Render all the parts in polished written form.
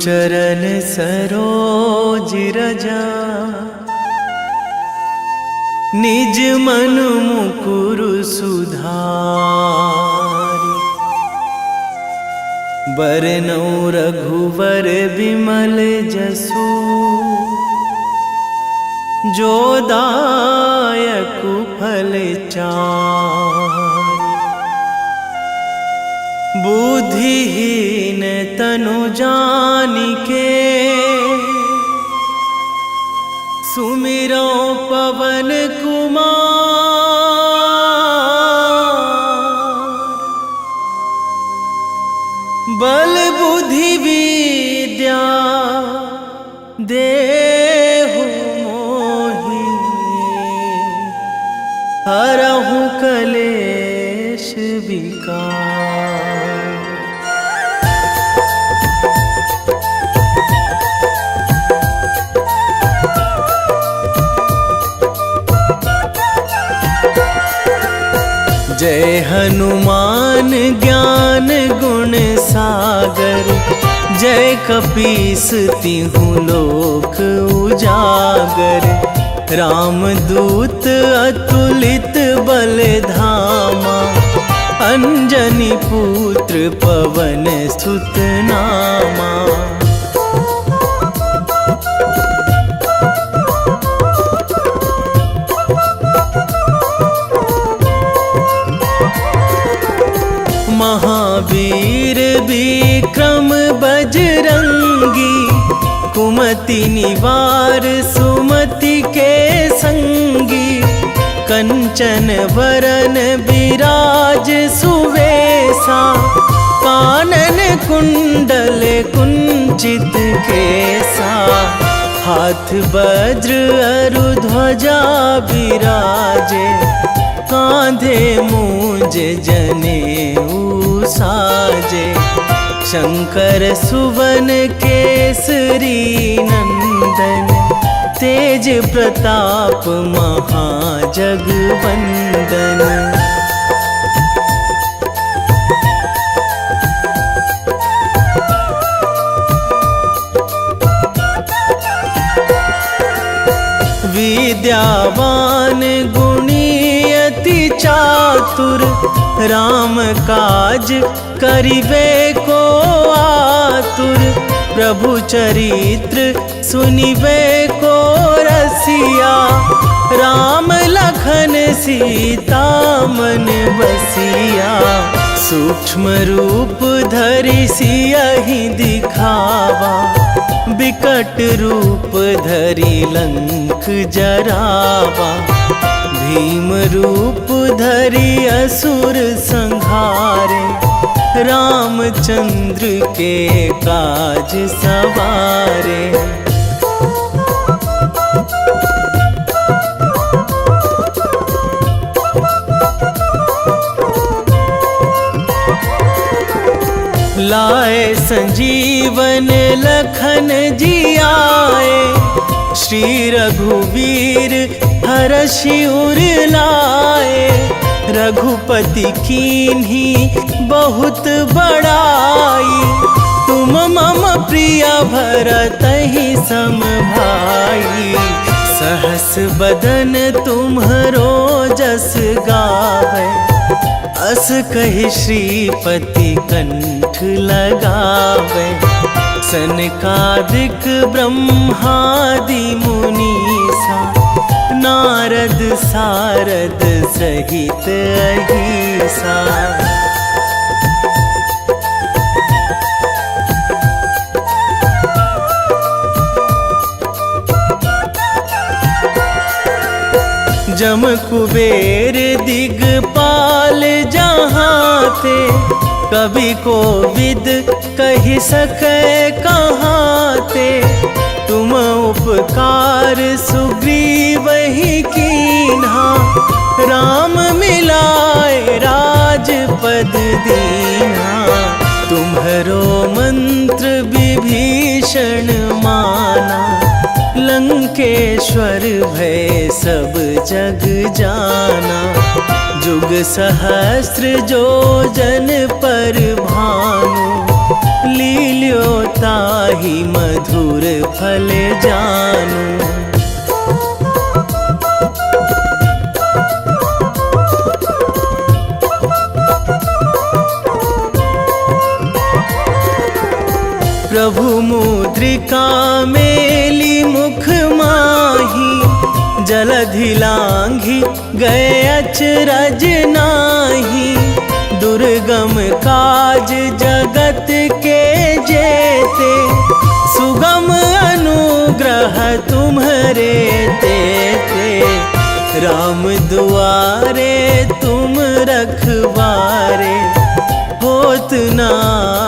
चरण सरोज रजा, निज मन मुकुर सुधारि। बरनउँ रघुवर बिमल जसु, जो दायक फल चारि। बुद्धिहीन तनु जानिके, सुमिरो पवन कुमार। बल बुद्धि विद्या देहु मोहि, हरहु कलेश विकार। जय हनुमान ज्ञान गुण सागर, जय कपीस तिहु लोक उजागर। रामदूत अतुलित बल धामा, अंजनी पुत्र पवन सुत नामा। महावीर विक्रम बजरंगी, कुमति निवार सुमति के संगी। कंचन वरन विराज सुवेशा, कानन कुंडल कुंचित केसा। हाथ वज्र अरु ध्वजा विराजे, कांधे मूंज जनेऊ साजे। शंकर सुवन केसरी नंदन, तेज प्रताप महाजगवंदन। विद्यावान गुणी अति चातुर, राम काज करिबे को आतुर। प्रभु चरित्र सुनिबे को रसिया, राम लखन सीता मन बसिया। सूक्ष्म रूप धरि सियहि दिखावा, बिकट रूप धरि लंक जरावा। भीम रूप धरि असुर संहारे, रामचंद्र के काज सवारे। लाए संजीवन लखन जियाए, श्री रघुवीर हरषि उर लाए। रघुपति कीन्ही बहुत बड़ाई, तुम मम प्रिय भरतहि सम भाई। सहस बदन तुम्हरो जस गावै, अस कहि श्रीपति कंठ लगावै। सनकादिक ब्रह्मादि मुनीसा, नारद सारद सहित अहिसा। जम कुबेर दिगपाल जहाँ थे, कवि कोविद कहि सकै कहाँ ते। तुम उपकार सुग्रीवहि कीन्हा, राम मिलाए राजपद दीन्हा। तुम्हरो मंत्र विभीषण माना, लंकेश्वर भय सब जग जाना। जुग सहस्र जो जन पर भानु, लील्यो ताहि मधुर फल जानू। प्रभु मुद्रिका मेली मुख माही, जलधि लांघी गए अचरज नाही। दुर्गम काज जगत के जेते, सुगम अनुग्रह तुम्हरे तेते। राम दुआरे तुम रखवारे, होत ना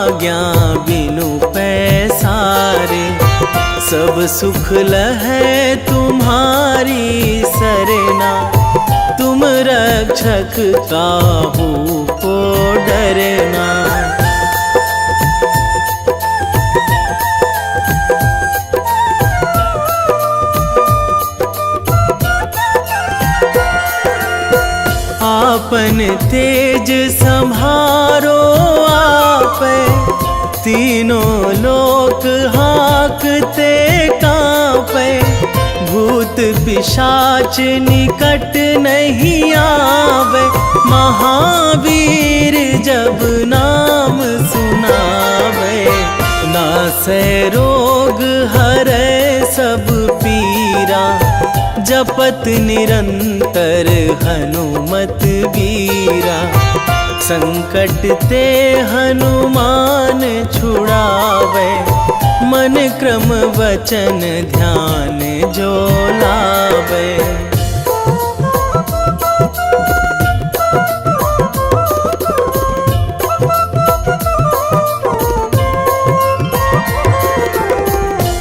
आज्ञा बिनु पैसारे। सब सुख लहै तुम्हारी सरना, तुम रक्षक काहू को डरना। आपन तेज संहारो आपै, तीनों लोक हाकते कांपै। भूत पिशाच निकट नहीं आवे, महावीर जब नाम सुनावे। नासै रोग हरै सब पीरा, जपत निरंतर हनुमत वीरा। संकट ते हनुमान छुड़ावे, मन क्रम वचन ध्यान जो लावे।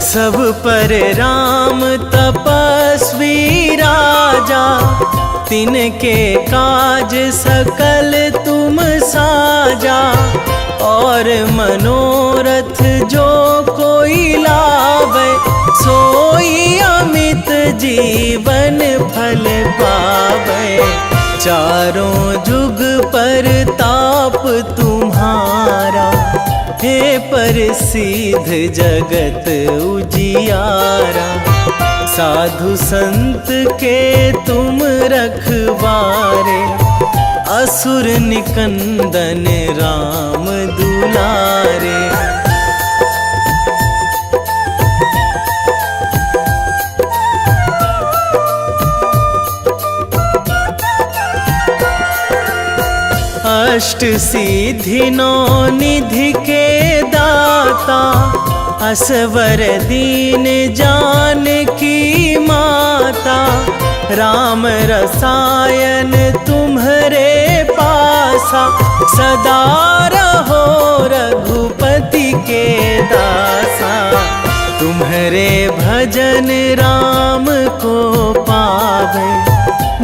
सब पर राम तपस्वी राजा, तिनके काज सकल तुम साजा। और मनोरथ जो कोई लावे, सोई अमित जीवन फल पावे। चारों जुग पर ताप तुम्हारा, हे प्रसिद्ध जगत उजियारा। साधु संत के तुम रखवारे, असुर निकंदन राम दुलारे। अष्ट सिद्धि नौ निधि के दाता, असवर दीन जानकी माता। राम रसायन तुम्हरे पासा, सदा रहो रघुपति के दासा। तुम्हरे भजन राम को पावे,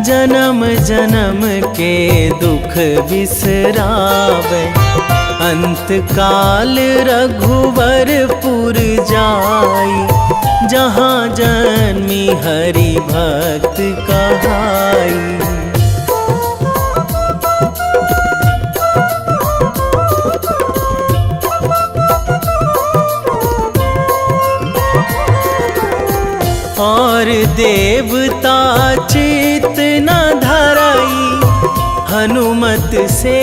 जन्म जन्म के दुख बिसरावे। अंत काल रघुवरपुर जाई, जहाँ जन्मी हरि भक्त कहाई। और देवता चित न धराई, हनुमत से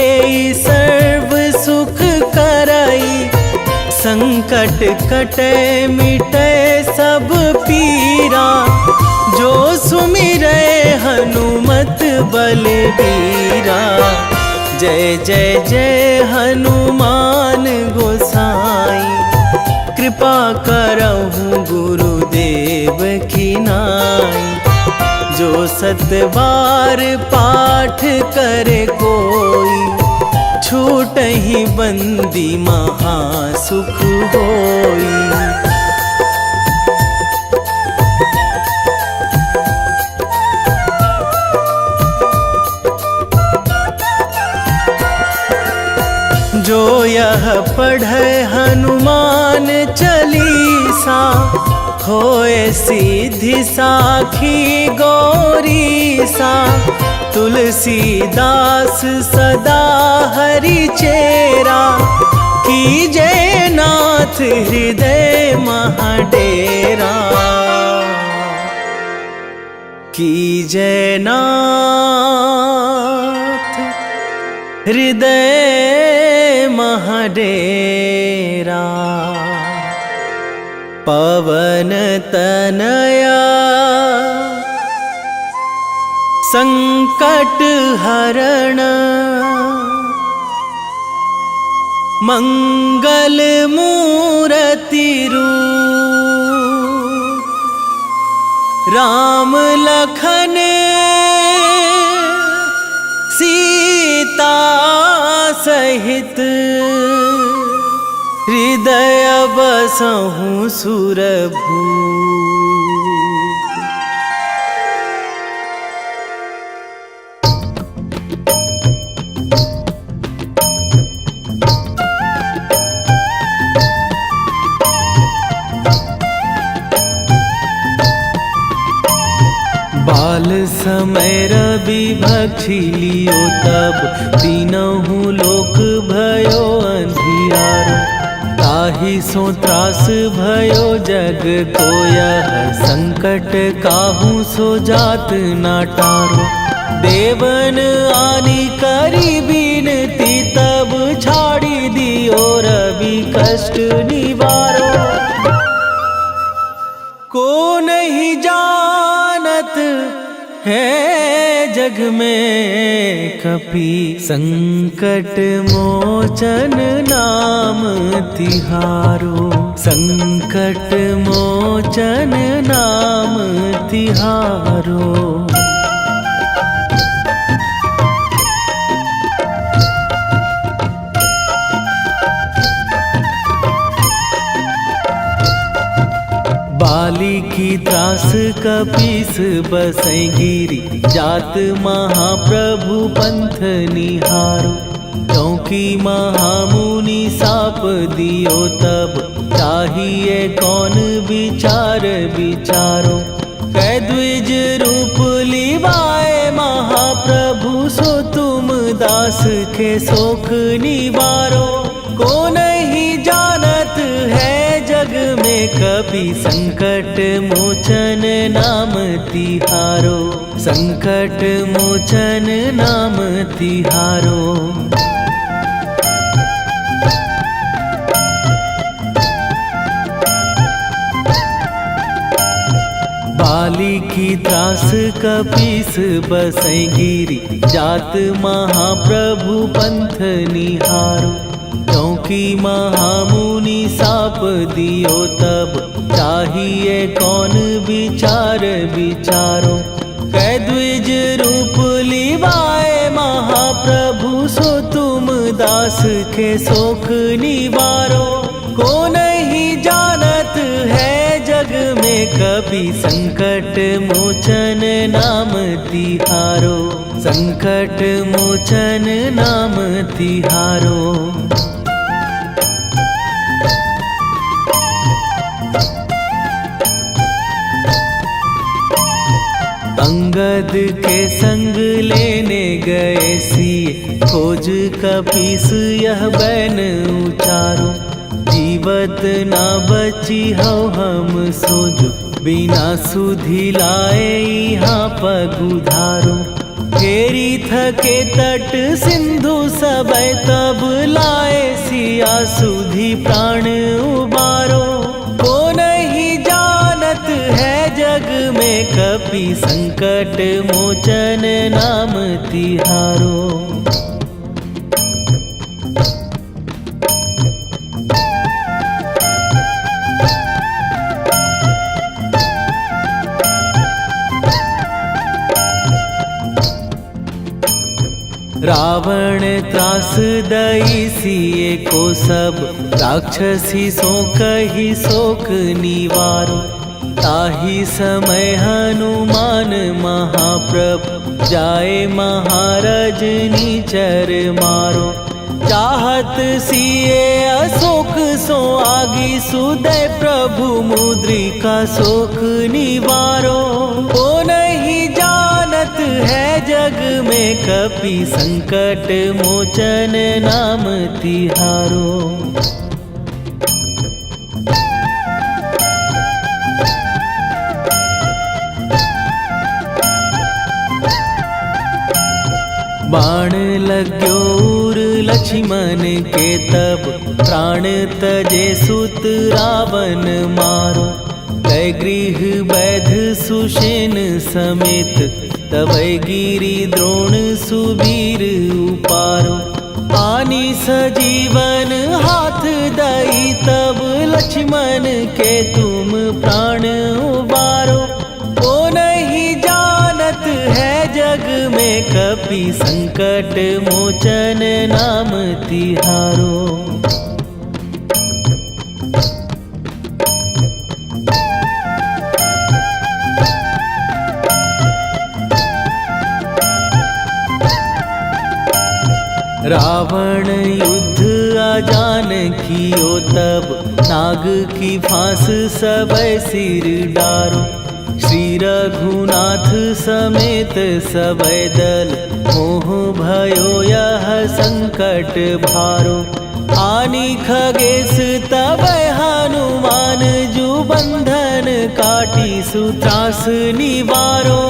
सर्व सुख कराई। संकट कटे मिटे सब पीरा, जो सुमिरै हनुमत बलबीरा। जय जय जय हनुमान गोसाई, कृपा करहु गुरुदेव की नाई। जो सतबार पाठ करे कोई, छूटहि बंदी महासुख होई। जो यह पढ़े हनुमान चालीसा, होए सीधी साखी गौरी सा। तुलसीदास सदा हरि चेरा, कीजे नाथ हृदय महाडेरा। कीजे नाथ हृदय महाडेरा। पवन तनया संकट हरण, मंगल मूर्ति रूप। राम लखन सीता सहित, हृदय बसहु सुरभूप। बाल समय रवि भक्षी लियो तब, तीनहु लोक भयो अंधियारो। ताहि सो त्रास भयो जग को यह, संकट काहू सो जात ना टारो। देवन आनी करी बिनती, तब छाड़ी दियो रवि कष्ट निवारो। को नहीं जानत है जग में कपि, संकट मोचन नाम तिहारो। संकट मोचन नाम तिहारो। बाली की त्रास कपीस बसै गिरी, जात महाप्रभु पंथ निहारो। क्योंकि महामुनि साप दियो तब, चाहिए कौन विचार विचारो। कै द्विज रूप लिवाए महाप्रभु, सो तुम दास के शोक निवारो। को नहीं जानत है जग में कपि, संकट मोचन नाम तिहारो। संकट मोचन नाम तिहारो। बाली की त्रास कपीस बसै गिरी, जात महाप्रभु पंथ निहारो। क्योंकि महामुनि साप दियो तब, चाहिए कौन विचार विचारो। कै द्विज रूप लिवाए महाप्रभु, सो तुम दास के शोक निवारो। को नहीं जानत है जग में कपि, संकट मोचन नाम तिहारो। संकट मोचन नाम तिहारो। अंगद के संग लेने गए सिए, खोज कपीस यह बैन उचारो। जीवत ना बची हो हम सोजो, बिना सुधि लाए यहाँ पगुधारो। फेरी थके तट सिंधु सबय, तब लाए सिया सुधि प्राण उबारो। को नहीं जानत है जग में कपि, संकट मोचन नाम तिहारो। रावण त्रास दई सिए को सब, राक्षसी सो कही शोक निवारो। ताहि समय हनुमान महाप्रभु, जाए महाराज निचर मारो। चाहत सिए अशोक सो आगी सुदय प्रभु मुद्रिका शोक निवारो। ओ नहीं जानत है जग में कपि संकट मोचन नाम तिहारो। बाण लाग्यो उर लक्ष्मण के तब प्राण तजे सुत रावण मारो। कै गृह वैध सुषेण समेत तबै गिरि द्रोण सुबीर उपारो। आनी सजीवन हाथ दई तब लक्ष्मण के तुम प्राण उबारो। ओ नहीं जानत है जग में कपि संकट मोचन नाम तिहारो। रावण युद्ध आजान कियो तब नाग की फांस सबै सिर डारो। श्री रघुनाथ समेत सबै दल मोह भयो यह संकट भारो। आनी खगेश तबै हनुमान जु बंधन काटी सुत्रास निवारो।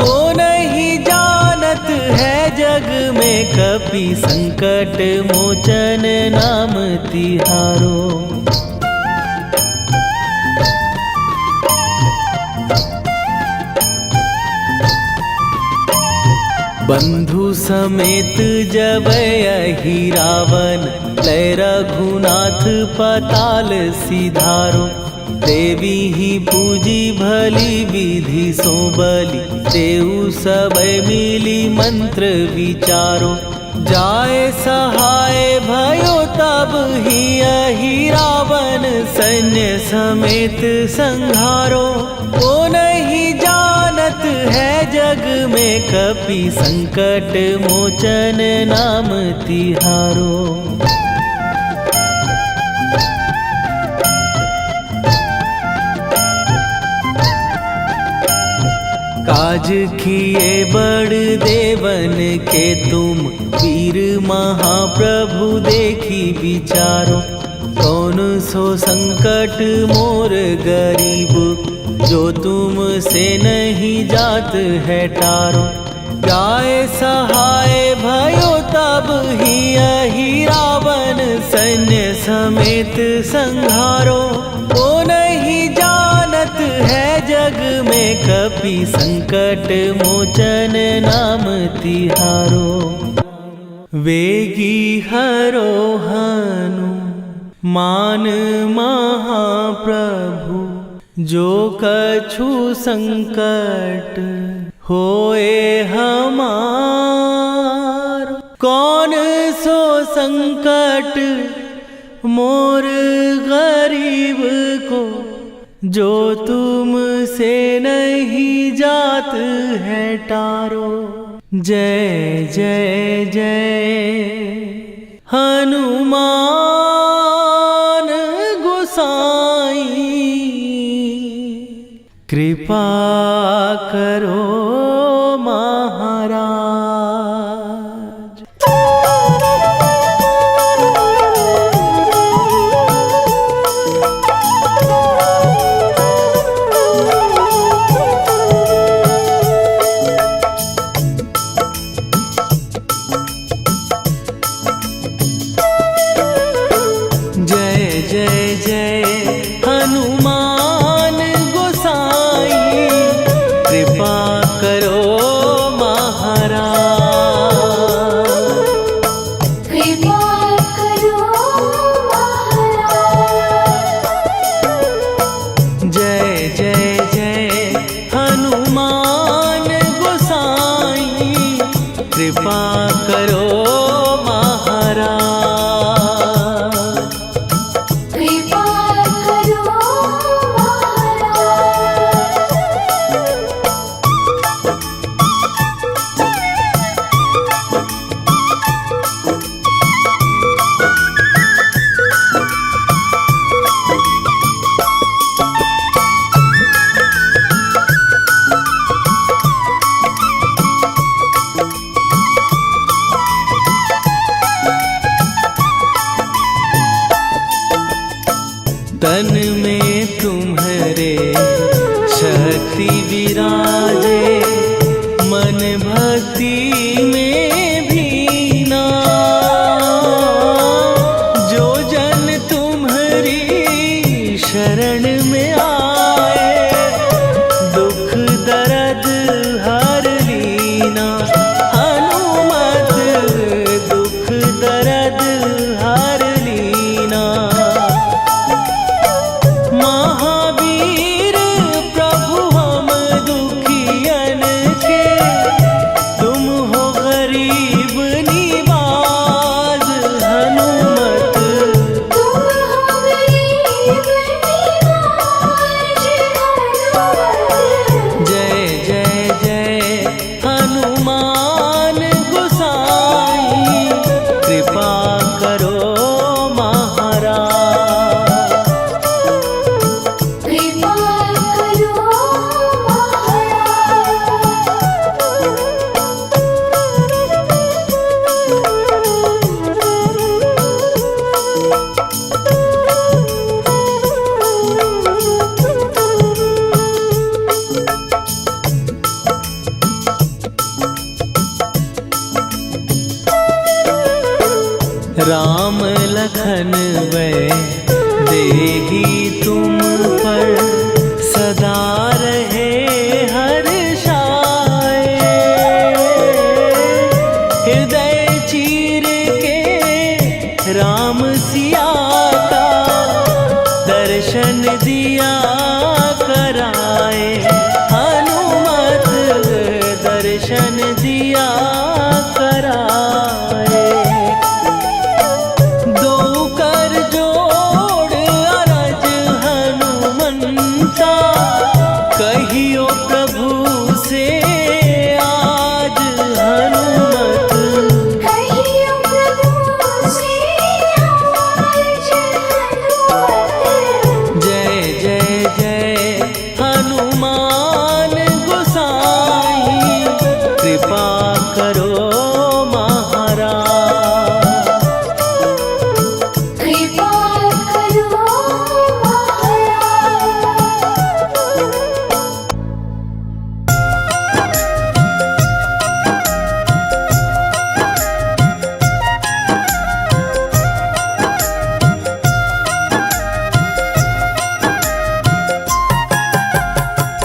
को नहीं जानत है जग में कपि संकट मोचन नाम तिहारो। बंधु समेत जबै अहि रावण लय रघुनाथ पताल सिधारो। देवी ही पूजी भली विधि सो बलि देऊ सबै मिली मंत्र विचारो। जाए सहाय भयो तब ही अहि रावण सैन्य समेत संहारो। ओ नहीं जानत है जग में कपि संकट मोचन नाम तिहारो। काज किए बड़ देवन के तुम वीर महाप्रभु देखी विचारो। कौन सो संकट मोर गरीब जो तुम से नहीं जात है टारो। जाए सहाय भयो तब ही अहि रावण सैन्य समेत संहारो। ओ नहीं जानत है जग में कपि संकट मोचन नाम तिहारो। वेगी हरो हनु मान महाप्रभु जो कछु संकट होए हमार। कौन सो संकट मोर गरीब को जो तुम से नहीं जात है टारो। जय जय जय हनुमान गोसाई कृपा करो महाराज। जय जय जय हनुमान गोसाई कृपा कर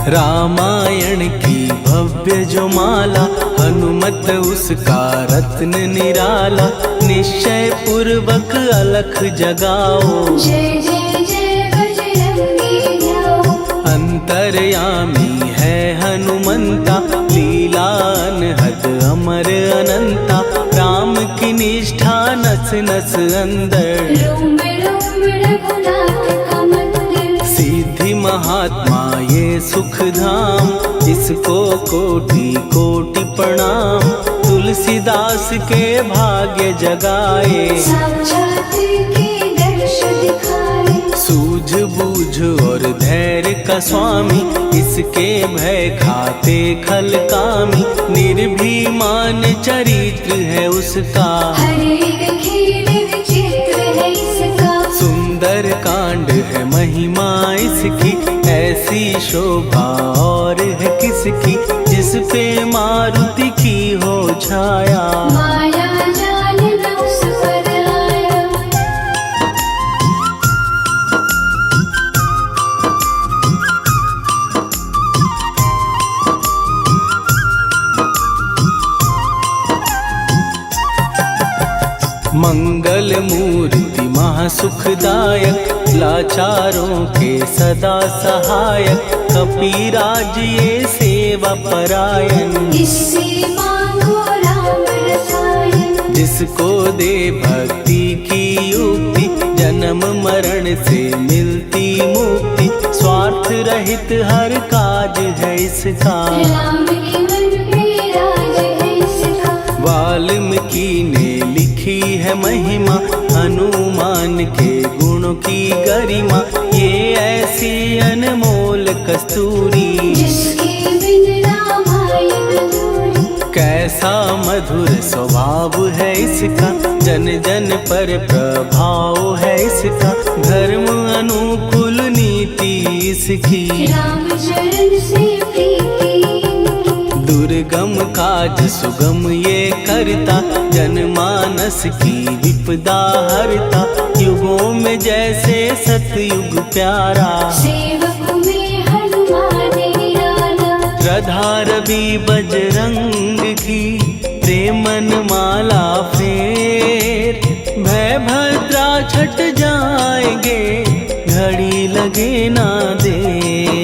रामायण की भव्य जो माला, हनुमत उसका रत्न निराला। निश्चय पूर्वक अलख जगाओ, जय जय जय बजरंगी ध्याओ। अंतर्यामी है हनुमंता, लीला अनहद अमर अनंता। राम की निष्ठा नस नस अंदर, रोम रोम रघुनाथ का मंदिर। सिद्धि महात्मा ये सुख धाम, इसको कोटि कोटि प्रणाम। तुलसीदास के भाग्य जगाए, साक्षात के दर्श दिखाए। सूझ बूझ और धैर्य का स्वामी, इसके भय खाते खल कामी। निर्भीमान चरित्र है उसका, हर एक खेल विचित्र है इसका। सुंदर कांड है महिमा इसकी। ऐसी शोभा और है किसकी, जिस पे मारुति की हो छाया। माया जाल न उस पर आया। मंगल मूर्ति महासुखदायक, लाचारों के सदा सहायक। कपीराज ये सेवा परायण, इससे मांगो राम रसायन। जिसको दे भक्ति की युक्ति, जन्म मरण से मिलती मुक्ति। स्वार्थ रहित हर काज है इसका, राम के मन पे राज है इसका। वाल्मीकि ने लिखी है महिमा, हनुमान के गुणों की गरिमा। ये ऐसी अनमोल कस्तूरी, जिसके बिन रामायण अधूरी। कैसा मधुर स्वभाव है इसका, जन जन पर प्रभाव है इसका। धर्म अनुकूल नीति इसकी, राम चरण से प्रीति। दुर्गम काज सुगम ये करता, जनमानस की विपदा हरता। युगों में जैसे सतयुग प्यारा, सेवक में हनुमान निराला। श्रद्धा रवि बजरंग की, प्रेमन माला फेर। भय भद्रा छट जाएंगे, घड़ी लगे ना देर।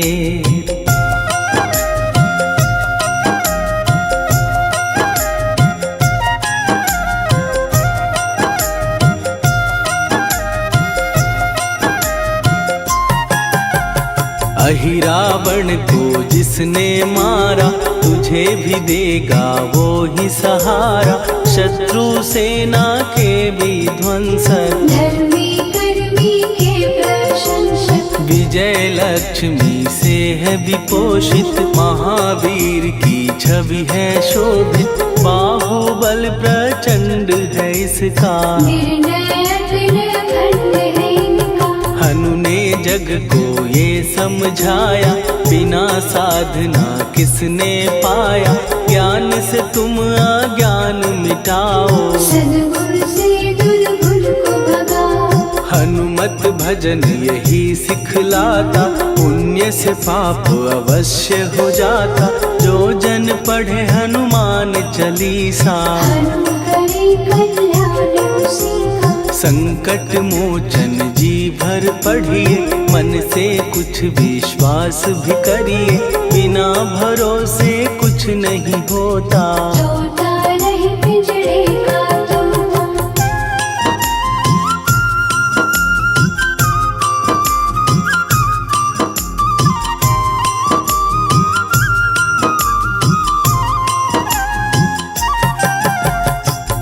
अहिरावण को जिसने मारा, तुझे भी देगा वो ही सहारा। शत्रु सेना के विध्वंसक, धर्मी कर्मी के प्रशंसक। विजय लक्ष्मी से है विपोषित। महावीर की छवि है शोभित, बाहुबल प्रचंड है इसका। निर्णयक अखंड है इनका। हनु ने जग को ये समझाया, बिना साधना किसने पाया। ज्ञान से तुम अज्ञान मिटाओ, सद्गुण से दुर्गुण को भगाओ। हनुमत भजन यही सिखलाता, पुण्य से पाप अवश्य हो जाता। जो जन पढ़े हनुमान चालीसा, हनु करे कल्याण उसी का। संकट मोचन जी भर पढ़िए, मन से कुछ विश्वास भी करिए। बिना भरोसे कुछ नहीं होता, तोता रहे पिंजरे का तोता।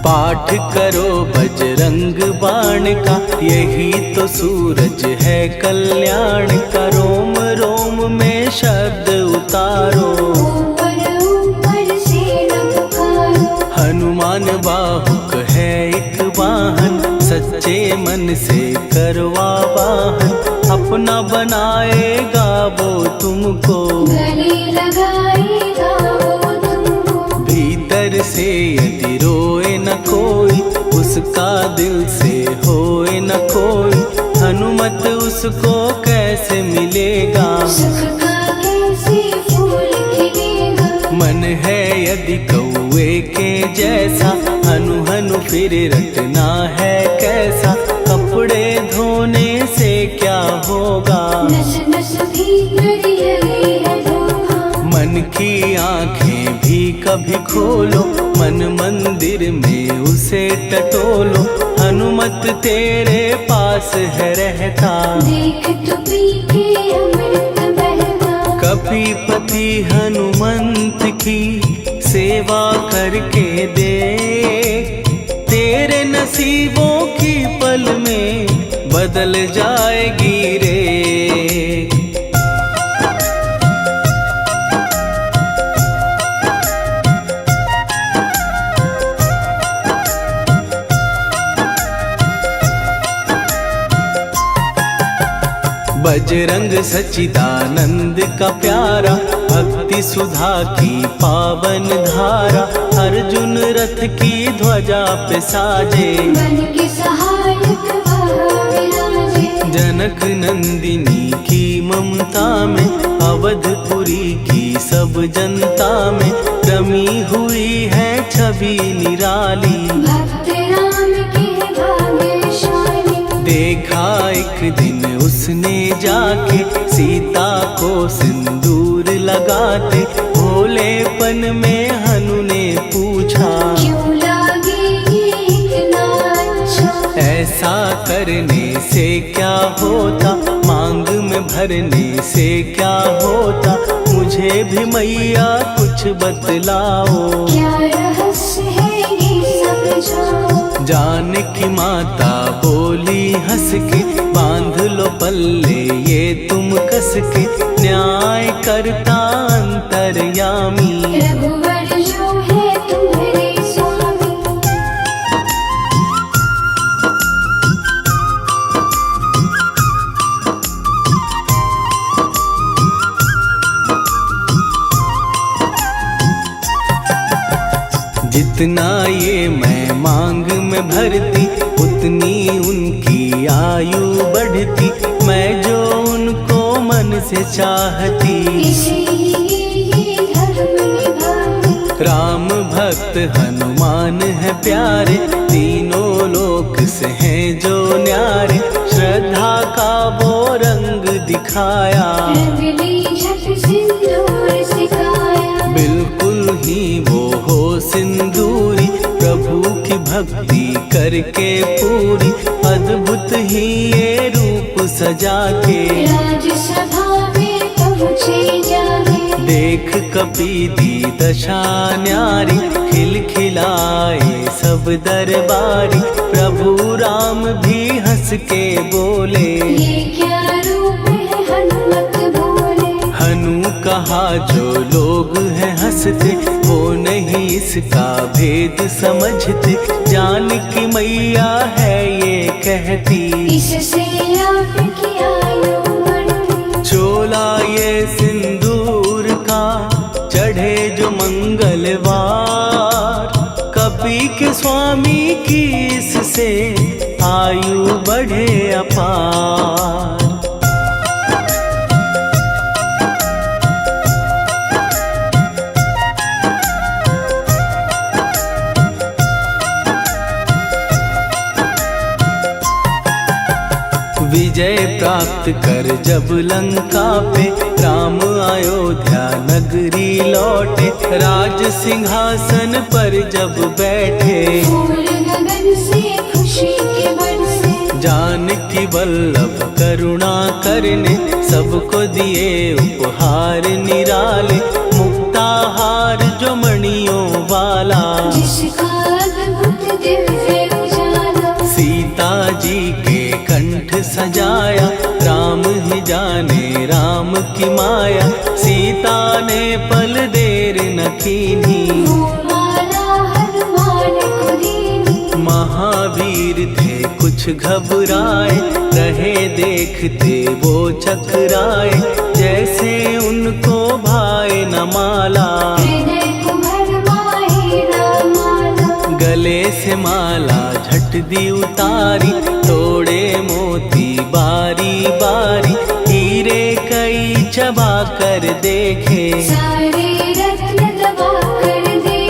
पाठ करो बजरंग बाण का, यही तो सूरज है कल्याण का। रोम रोम में शब्द उतारो, ऊपर ऊपर से न पुकारो। हनुमान बाहुक है एक वाहन, सच्चे मन से करवा वाहन। अपना बनाएगा वो तुमको, गले लगाएगा वो तुमको। भीतर से यदि रोए न कोई, उसका दिल से होए न कोई। हनुमत उसको कैसे मिलेगा, सुख का कैसे यदि कौए के जैसा हनु हनु फिर रटना है कैसा। कपड़े धोने से क्या होगा, नस नस भीतर यही है धोखा। मन की आंखें भी कभी खोलो, मन मंदिर में उसे टटोलो। हनुमत तेरे पास है रहता, देख तो पी के अमृत बहता। कपीपति हनुमंत की सेवा करके दे, तेरे नसीबों की पल में बदल जाएगी रे। बजरंग सच्चिदानंद का प्यारा, भक्ति सुधा की पावन धारा। अर्जुन रथ की ध्वजा पे साजे, बन के सहायक वहाँ विराजे। जनक नंदिनी की ममता में, अवधपुरी की सब जनता में रमी हुई है छवि निराली। भक्त राम के भाग्यशाली, देखा एक दिन उसने जाके सीता को सिंदूर लगाते। भोलेपन में हनु ने पूछा, क्यों लागे ये इतना अच्छा। ऐसा करने से क्या होता, मांग में भरने से क्या होता। मुझे भी मैया कुछ बतलाओ, क्या रहस्य है ये समझाओ। जानकी माता बोली हंस के, बांध लो पल्ले ये तुम कस के। न्याय करता अंतर्यामी, रघुवर जो है तुम्हारे स्वामी। जितना ये मैं मांग में भरती, उतनी उनकी आयु बढ़ती। मैं जो उनको मन से चाहती, इसीलिए धर्म निभाती। राम भक्त हनुमान है प्यारे, तीनों लोक से हैं जो न्यारे। श्रद्धा का वो रंग दिखाया, रंगली झट सिंदूर सिखाया। बिल्कुल ही वो हो सिंदूरी, प्रभु की भक्ति करके पूरी। अद्भुत ही ये रूप सजा के, राजसभा में पहुँचे जाके। देख कपीदी दशा न्यारी, खिलखिलाए सब दरबारी। प्रभु राम भी हंस के बोले, ये क्या रूप है हनुमत बोले। हनु कहा जो लोग हैं हंसते, वो नहीं इसका भेद समझते। जानकी मैया है ये कहती, इससे आपकी आयु बढ़ती। चोला ये सिंदूर का चढ़े जो मंगलवार। कपी के स्वामी की इससे आयु बढ़े अपार। विजय प्राप्त कर जब लंका पे, राम अयोध्या नगरी लौटे। राज सिंहासन पर जब बैठे, फूल गगन से खुशी के बरसे। जानकी वल्लभ करुणा करने, सबको दिए उपहार निराले। मुक्ताहार जो मणियों वाला, जिसका अद्भुत दिव्य उजाला। सीता जी के कंठ सजाया। राम ही जाने राम की माया, सीता ने पल देर न कीन्ही। वो माला हनुमान को दीनी। महावीर थे कुछ घबराए, रहे देखते वो चकराए। जैसे उनको भाए न माला, हृदय को भरमाए न माला। गले से माला झट दी उतारी। तोड़े मोती बारी बारी, हीरे कई चबा कर देखे। सारे रत्न दबा कर देखे।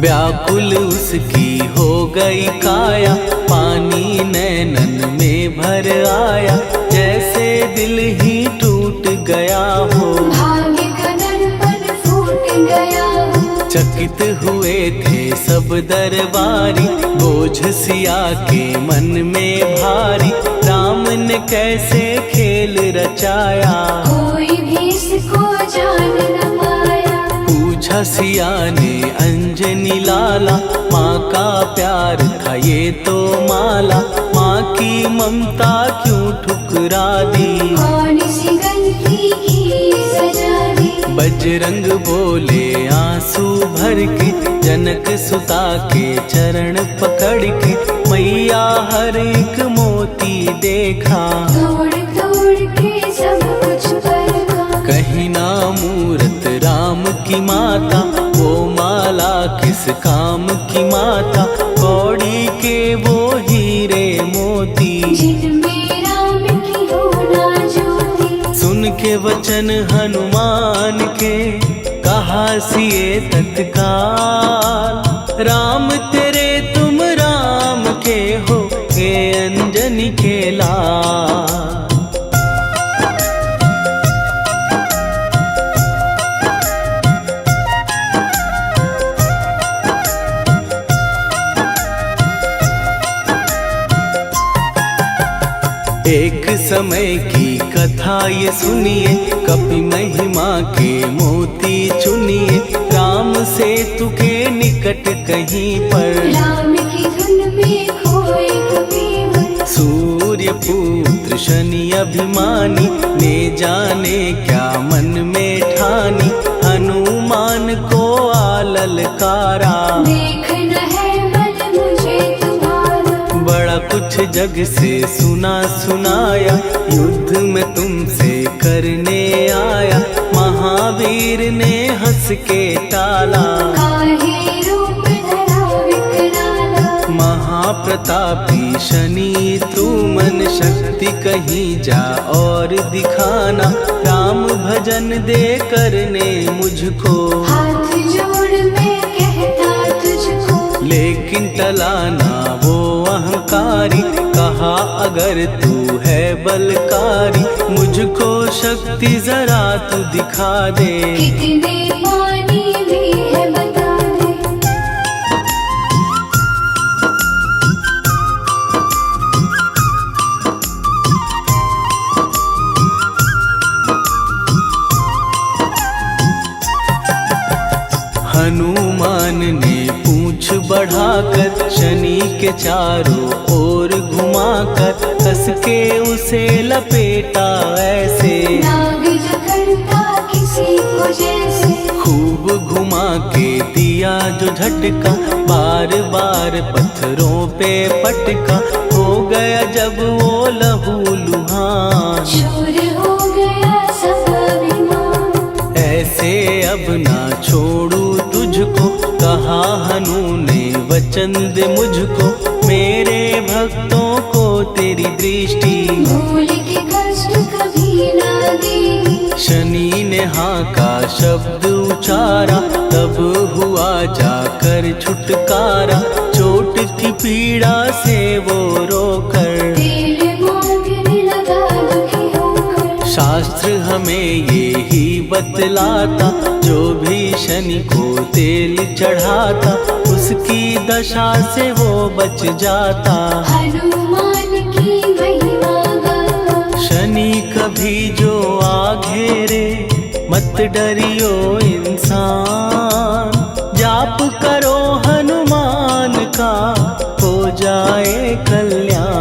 व्याकुल उसकी हो गई काया, पानी नैनन में भर आया, जैसे दिल ही टूट गया हो। भाग्य का दर्पण फूट गया हो। चकित हुए थे सब दरबारी, बोझ सिया के मन में भारी, राम ने कैसे खेल रचाया, कोई भी इसको जान न पाया। पूछा सिया ने अंजनी लाला, माँ का प्यार था ये तो माला, माँ की ममता क्यों ठुकरा दी, कौन सी गलती की सजा दी। बजरंग बोले आंसू भर के, जनक सुता के चरण पकड़ के, मैया हर एक मोती देखा, तोड़ तोड़ के सब कुछ परखा। कहीं ना मूरत राम की माता, वो माला किस काम की माता, कौड़ी के वो हीरे मोती, जिनमें राम की हो ना ज्योति। सुन के वचन हनुमान के, कहा सिए तत्काल, राम तेरे तुम राम के हो, ये अंजनी के लाल। एक समय की कथा ये सुनिए, कपि महिमा के मोती चुनिए, राम सेतु के निकट कहीं पर, राम की धुन में खोए कबीर। सूर्य पुत्र शनि अभिमानी, ने जाने क्या मन में ठानी, हनुमान को आललकारा, देखना है मन मुझे तुम्हारा। बड़ा कुछ जग से सुना सुनाया, युद्ध में तुमसे करने आया, महावीर ने हंस के टाला, काहे रूप धरा विकराला। महाप्रतापी शनि तू मन शक्ति कहीं जा और दिखाना, राम भजन दे करने मुझको, हाथ जोड़ मैं कहता तुझको। लेकिन टलाना वो अहंकारी, कहा अगर तू है बलकारी, मुझको शक्ति जरा तू दिखा दे, कितने पानी भी है बता दे। हनुमान ने पूंछ बढ़ाकर, शनि के चारों ओर घुमाकर, कस के उसे लपेटा ऐसे, नाग जो करता किसी को जैसे। खूब घुमा के दिया जो झटका, बार बार पत्थरों पे पटका, हो गया जब वो लहू लुहान, चूर हो गया सब अभिमान। ऐसे अब ना छोड़ू तुझको, कहा हनु ने वचन दे मुझको, मेरे भक्तों को तेरी दृष्टि, भूल के कष्ट कभी ना देगी। शनि ने हाँ का शब्द उचारा, तब हुआ जाकर छुटकारा, चोट की पीड़ा से वो रोकर, तेल मांगने लगा दुखी होकर। शास्त्र हमें ये ही बतलाता, जो भी शनि को तेल चढ़ाता, उसकी दशा से वो बच जाता, हनुमान की महिमा गाता। शनि कभी जो आ घेरे, मत डरियो इंसान, जाप करो हनुमान का, हो जाए कल्याण।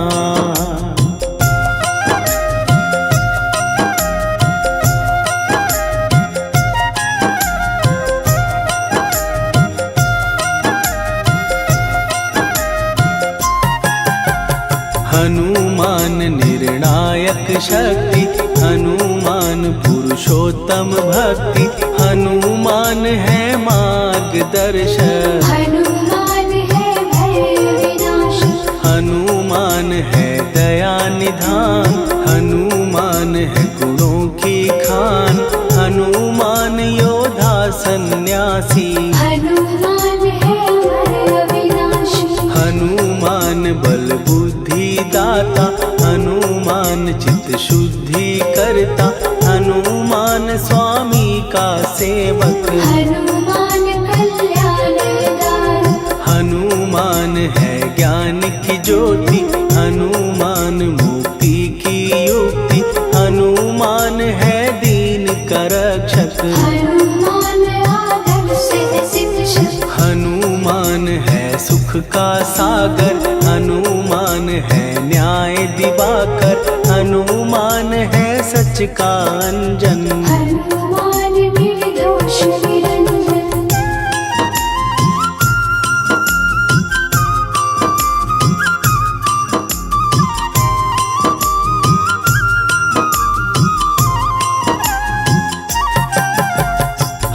हनुमान निर्णायक शक्ति, हनुमान पुरुषोत्तम भक्ति, हनुमान है मार्गदर्शक, हनुमान है भय विनाशक। हनुमान है दया निधान, हनुमान है गुणों की खान, हनुमान योद्धा सन्यासी, हनुमान है हनुमान बल बुद्धि दाता, हनुमान चित्त शुद्धि करता, हनुमान स्वामी का सेवक। हनुमान कल्याणदायक, हनुमान है ज्ञान की ज्योति, हनुमान मुक्ति की युक्ति, हनुमान है दीन का रक्षक। हनुमान आदर्श शिक्षक, हनुमान है सुख का सागर, हनुमान है न्याय दिवाकर, हनुमान है सच का अंजन। हनुमान निर्दोष निरंजन।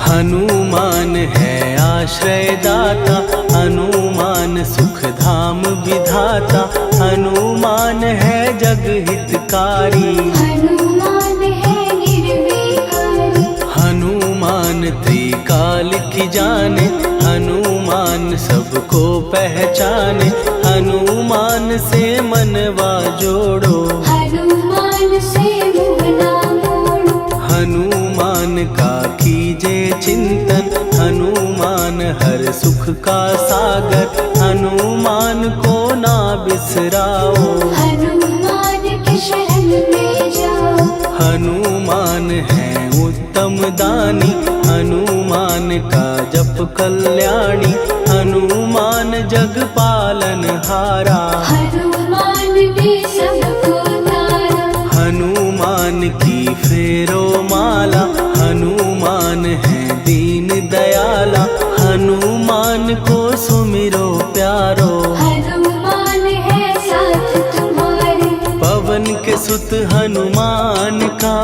हनुमान है आश्रय दाता, हनुमान सुख धाम विधाता, हनुमान है जग हितकारी। हनुमान है निर्विकारी, हनुमान त्रिकाल की जाने, हनुमान सबको पहचाने, हनुमान से मनवा जोड़ो। हनुमान से मुँह ना मोड़ो। हनुमान का कीजे चिंतन, हनुमान हर सुख का सागर, हनुमान को ना बिसराओ। हनुमान के शरण में जाओ। हनुमान है उत्तम दानी, हनुमान का जप कल्याणी, हनुमान जग पालन हारा। हनुमान ने सबको तारा। हनुमान की फेरो माला, हनुमान है दीन दयाला, हनुमान को सुमिरो प्यारो। हनुमान है साथ तुम्हारे। पवन के सुत हनुमान का,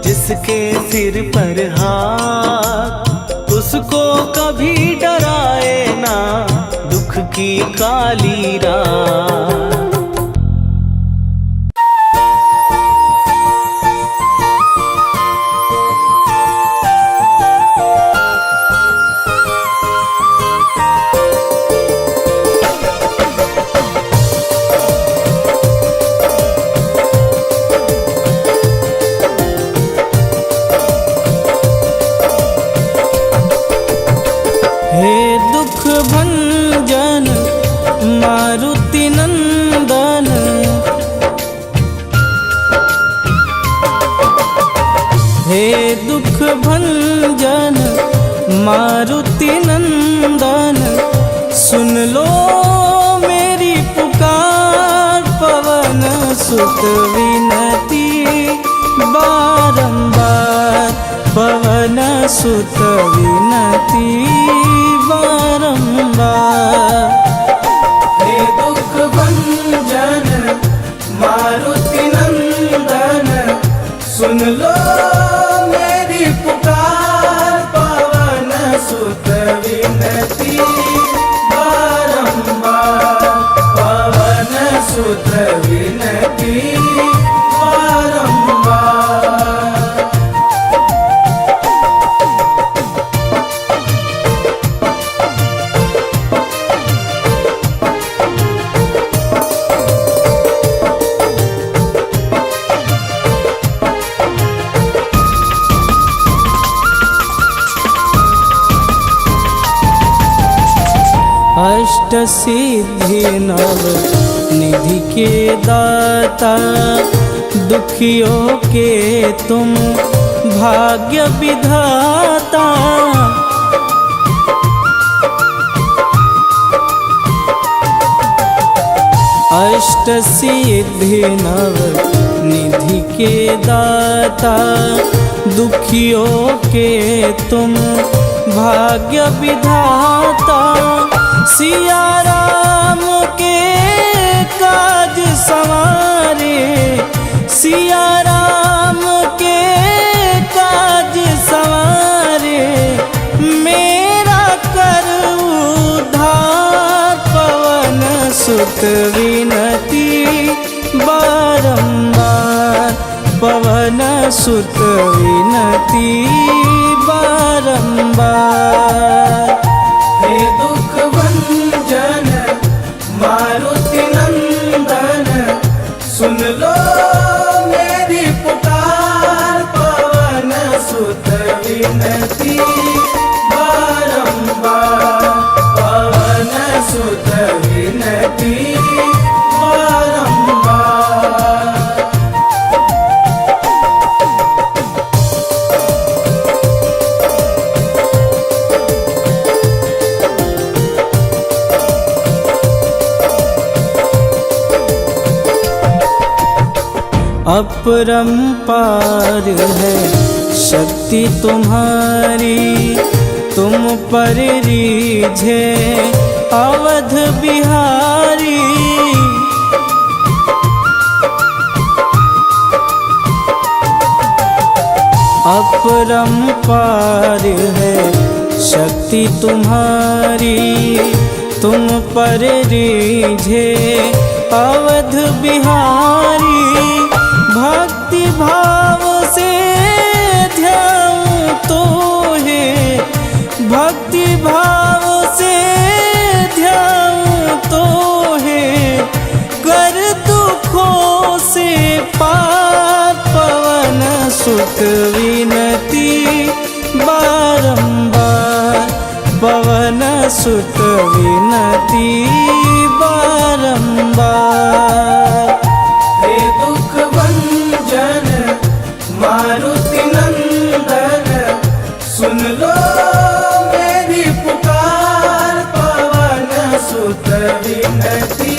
जिसके सिर पर हाथ, उसको कभी डराए ना दुख की काली रात। हे दुख भंजन मारुति नंदन, हे दुख भंजन मारुति नंदन, सुन लो मेरी पुकार, पवन सुत विनती बारंबार, पवन सुत विनती बारंबार। हे दुख भंजन मारुति नंदन, सुन लो मेरी पुकार, पवन सुत विनती बारंबार, पवन सुत विनती बारंबार। अष्ट सिद्धि नव निधि के दाता, दुखियों के तुम भाग्य विधाता। अष्ट सिद्धि नव निधि के दाता, दुखियों के तुम भाग्य विधाता। सिया राम के काज सवारे, सिया राम के काज सवारे, मेरा कर उद्धार, पवन सुत विनती बारंबार, पवन सुत विनती बारंबार। हे दुख भंजन मारुति बारंबार पवन सुत विनती बारंबार। अपरंपार है शक्ति तुम्हारी, तुम पर रीझे अवध बिहारी। अपरंपार है शक्ति तुम्हारी, तुम पर रीझे अवध बिहारी। भक्ति भाव से ध्याऊं तो है, भक्ति भाव से ध्याऊं तो है, कर दुखों से पार पवन सुत विनती बारंबार पवन सुत विनती बारंबार। हे दुख भंजन मारुति नंदन, सुन लो मेरी पुकार पवन सुत विनती